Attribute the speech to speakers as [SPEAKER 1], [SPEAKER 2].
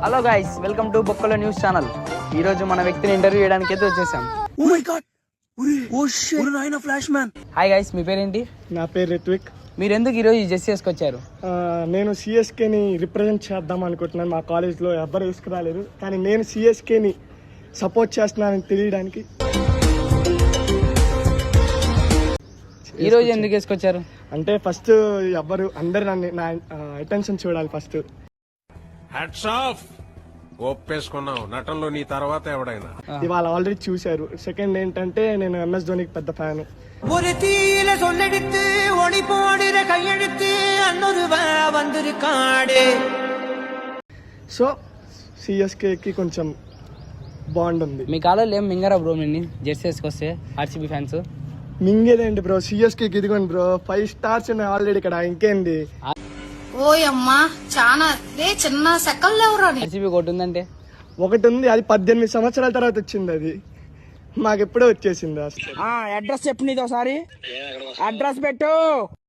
[SPEAKER 1] Hello guys, welcome to బొక్కలో news channel. ఈ రోజు మన వ్యక్తిని ఇంటర్వ్యూ చేయడానికి అయితే వచ్చేసాం.
[SPEAKER 2] ఓ మై గాడ్, ఒరే నాయనా ఫ్లాష్ మ్యాన్.
[SPEAKER 1] హాయ్ గైస్, మీ పేరేంటి?
[SPEAKER 2] నా పేరు రిత్విక్.
[SPEAKER 1] మీరు ఎందుకు ఈరోజు ఈ జెర్సీ వేసుకొచ్చారు?
[SPEAKER 2] నేను సిఎస్కేని రిప్రజెంట్ చేద్దాం అనుకుంటున్నాను. మా కాలేజ్లో ఎవ్వరు వేసుకురాలేరు, కానీ నేను సిఎస్కేని సపోర్ట్ చేస్తున్నానని తెలియడానికి.
[SPEAKER 1] ఈ రోజు ఎందుకు వేసుకొచ్చారు?
[SPEAKER 2] అంటే ఫస్ట్ అందరు నా అటెన్షన్ చూడాలి ఫస్ట్.
[SPEAKER 3] Hats off, ఒప్పేసుకున్నావు. నటనలో నీ తర్వాత ఎవడైనా
[SPEAKER 2] ఇవాళ ఆల్రెడీ చూశారు. సెకండ్ ఏంటంటే నేను ఎంఎస్ ధోనికి పెద్ద ఫ్యాన్.
[SPEAKER 4] ஒரு தீயில சொல்லெடுத்து ஒளி போடுற கையெழுத்து அன்னொருவ வந்திருக்காடே.
[SPEAKER 2] సో సిఎస్కేకి కొంచెం బాండ్ ఉంది.
[SPEAKER 1] మీ కాలేజీలో ఏం మింగరా బ్రో నిన్ను జెర్సీ వేసుకొస్తే ఆర్సీబీ ఫ్యాన్స్?
[SPEAKER 2] మింగేదేంటి బ్రో, సిఎస్కేకి ఇదిగోండి బ్రో, 5 స్టార్స్ ఉన్నాయి ఆల్రెడీ ఇక్కడ. ఇంకేంది?
[SPEAKER 5] ఓయమ్మా చాలా చిన్న సెకల్ ఎవరు
[SPEAKER 1] ఆర్సీబీ ఒకటి ఉందంటే
[SPEAKER 2] ఒకటి ఉంది, అది 18 సంవత్సరాల తర్వాత వచ్చింది. అది మాకెప్పుడో వచ్చేసింది. అసలు
[SPEAKER 6] అడ్రస్ చెప్పు, నీది ఒకసారి అడ్రస్ పెట్టు.